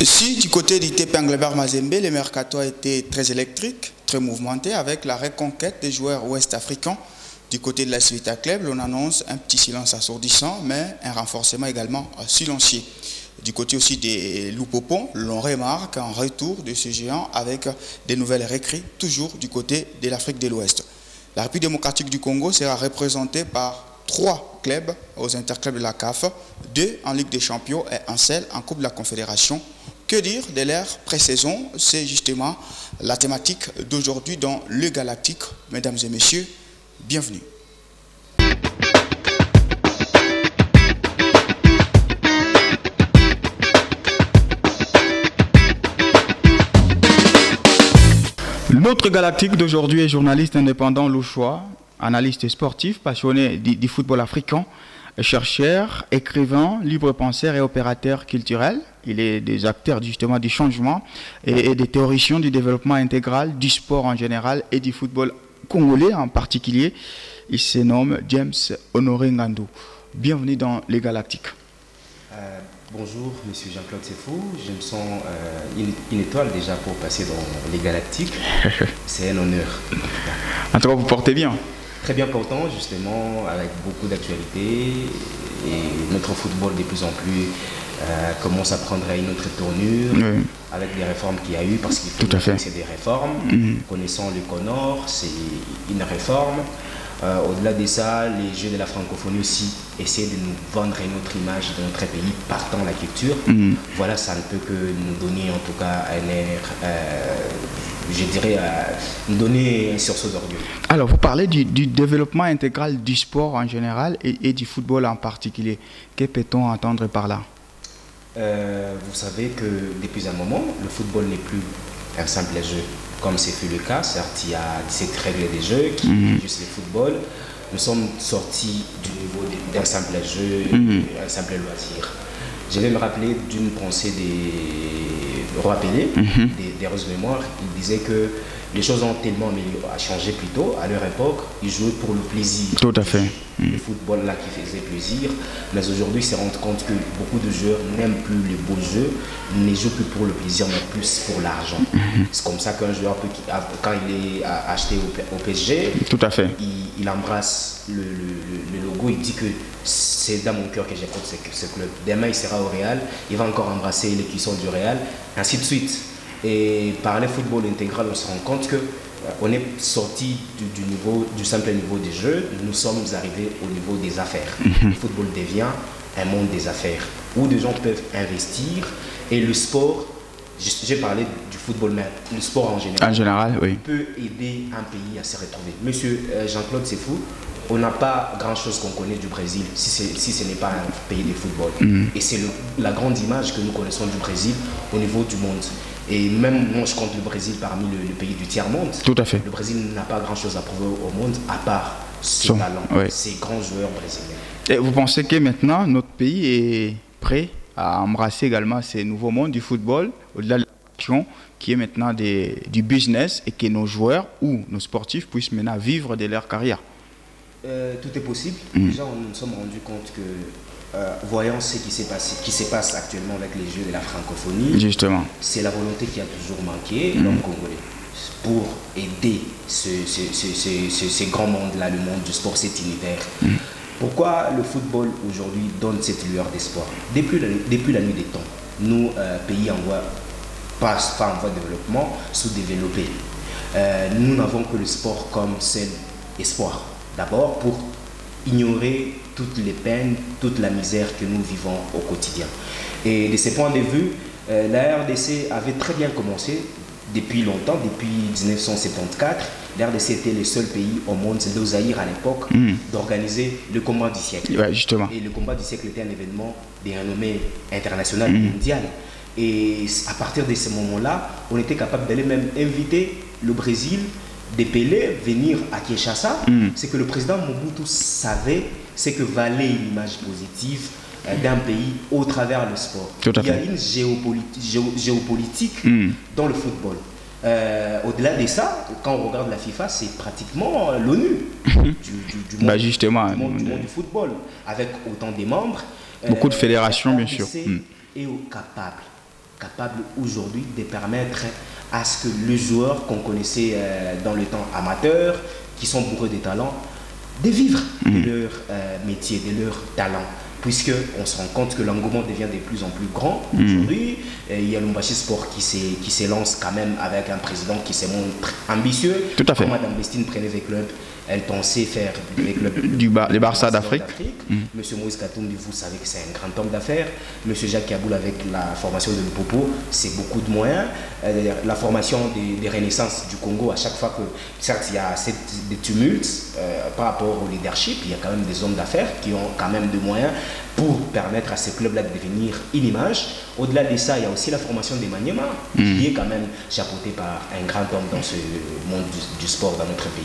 Si du côté d'ITP Englebert Mazembe, le mercato a été très électrique, très mouvementé avec la reconquête des joueurs ouest-africains. Du côté de la Civita Club, l'on annonce un petit silence assourdissant, mais un renforcement également silencieux. Du côté aussi des Loupopons, l'on remarque un retour de ce géant avec des nouvelles recrues, toujours du côté de l'Afrique de l'Ouest. La République démocratique du Congo sera représentée par 3 clubs aux interclubs de la CAF, 2 en Ligue des Champions et un seul en Coupe de la Confédération. Que dire de l'ère pré-saison? C'est justement la thématique d'aujourd'hui dans le Galactique. Mesdames et messieurs, bienvenue. Notre Galactique d'aujourd'hui est journaliste indépendant louchois, analyste sportif, passionné du football africain, chercheur, écrivain, libre penseur et opérateur culturel. Il est des acteurs justement du changement et des théoriciens du développement intégral du sport en général et du football congolais en particulier. Il se nomme James Honoré Ngandou. Bienvenue dans les Galactiques. Bonjour, monsieur Jean-Claude Sefou. Je me sens une étoile déjà pour passer dans les Galactiques. C'est un honneur. En tout cas, vous portez bien. Très bien portant, justement, avec beaucoup d'actualités. Et notre football, de plus en plus, commence à prendre une autre tournure, oui, avec les réformes qu'il y a eu, parce qu'il faut que c'est des réformes. Connaissant le Connor, c'est une réforme. Au-delà de ça, les Jeux de la francophonie aussi essaient de nous vendre une autre image de notre pays partant la culture. Voilà, ça ne peut que nous donner en tout cas un air, je dirais, nous donner un sursaut d'orgueil. Alors, vous parlez du développement intégral du sport en général et du football en particulier. Que peut-on entendre par là? Vous savez que depuis un moment, le football n'est plus un simple jeu. Comme c'est fut le cas, certes, il y a cette règle des jeux qui est juste le football. Nous sommes sortis du niveau d'un simple jeu, un simple loisir. Je vais me rappeler d'une pensée des Roi Pelé, des heureuses mémoires. Il disait que les choses ont tellement changé plus tôt. À leur époque, ils jouaient pour le plaisir. Tout à fait. Le football là qui faisait plaisir. Mais aujourd'hui, ils se rendent compte que beaucoup de joueurs n'aiment plus les beaux jeux, ne jouent plus pour le plaisir, mais plus pour l'argent. C'est comme ça qu'un joueur, quand il est acheté au PSG, tout à fait, il embrasse le logo, il dit que c'est dans mon cœur que j'écoute ce club. Demain, il sera au Real, il va encore embrasser les cuissons du Real, ainsi de suite. Et par le football intégral, on se rend compte qu'on est sorti du simple niveau des jeux, nous sommes arrivés au niveau des affaires. Le football devient un monde des affaires où des gens peuvent investir et le sport, j'ai parlé du football, mais le sport en général oui, peut aider un pays à se retrouver. Monsieur Jean-Claude Sefou, on n'a pas grand-chose qu'on connaît du Brésil si ce n'est pas un pays de football. Et c'est la grande image que nous connaissons du Brésil au niveau du monde. Et même moi, je compte le Brésil parmi le pays du tiers-monde. Tout à fait. Le Brésil n'a pas grand-chose à prouver au monde, à part ses talents, ses grands joueurs brésiliens. Et vous pensez que maintenant, notre pays est prêt à embrasser également ces nouveaux mondes du football, au-delà de l'action, qui est maintenant du business, et que nos joueurs ou nos sportifs puissent maintenant vivre de leur carrière? Tout est possible. Déjà, nous nous sommes rendus compte que voyant ce qui se passe actuellement avec les Jeux de la francophonie, justement, c'est la volonté qui a toujours manqué, l'homme congolais, pour aider ce grand monde-là, le monde du sport, cet univers. Pourquoi le football aujourd'hui donne cette lueur d'espoir? Depuis la nuit des temps, nous, pays en voie de développement, sous-développés, nous n'avons que le sport comme seul espoir. D'abord pour ignorer toutes les peines, toute la misère que nous vivons au quotidien. Et de ce point de vue, la RDC avait très bien commencé depuis longtemps, depuis 1974. La RDC était le seul pays au monde, c'est le Zaïre à l'époque, d'organiser le combat du siècle. Ouais, justement. Et le combat du siècle était un événement de renommée internationale, mondiale. Et à partir de ce moment-là, on était capable d'aller même inviter le Brésil, de Pelé venir à Kinshasa. C'est que le président Mobutu savait ce que valait l'image positive d'un pays au travers le sport. Il y a une géopolitique dans le football. Au-delà de ça, quand on regarde la FIFA, c'est pratiquement l'ONU du monde du football, avec autant de membres. Beaucoup de fédérations, bien sûr. Est capable capable aujourd'hui de permettre à ce que les joueurs qu'on connaissait dans le temps amateur, qui sont bourrés de talent, de vivre de leur métier, de leur talent. Puisqu'on se rend compte que l'engouement devient de plus en plus grand aujourd'hui. Il y a l'Umbashi Sport qui s'élance quand même avec un président qui se montre ambitieux. Tout à fait. Comme Madame Bestine prenait des clubs, elle pensait faire des clubs les Barça d'Afrique. Monsieur Moïse Katoumbi, vous savez que c'est un grand homme d'affaires. Monsieur Jacques Kaboul avec la formation de Lupopo, c'est beaucoup de moyens. La formation des renaissances du Congo, à chaque fois que, certes, il y a des tumultes par rapport au leadership, il y a quand même des hommes d'affaires qui ont quand même des moyens pour permettre à ces clubs-là de devenir une image. Au-delà de ça, il y a aussi la formation des Maniema, qui est quand même chapeautée par un grand homme dans ce monde du sport dans notre pays.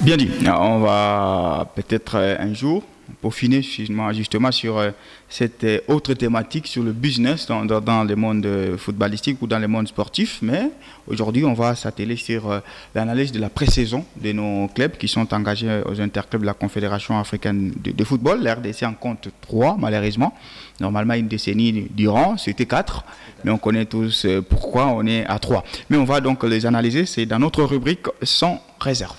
Bien dit. On va peut-être un jour peaufiner justement sur cette autre thématique, sur le business dans le monde footballistique ou dans le monde sportif. Mais aujourd'hui, on va s'atteler sur l'analyse de la pré-saison de nos clubs qui sont engagés aux interclubs de la Confédération africaine de football. La RDC en compte 3, malheureusement. Normalement, une décennie durant, c'était 4. Mais on connaît tous pourquoi on est à 3. Mais on va donc les analyser. C'est dans notre rubrique sans réserve.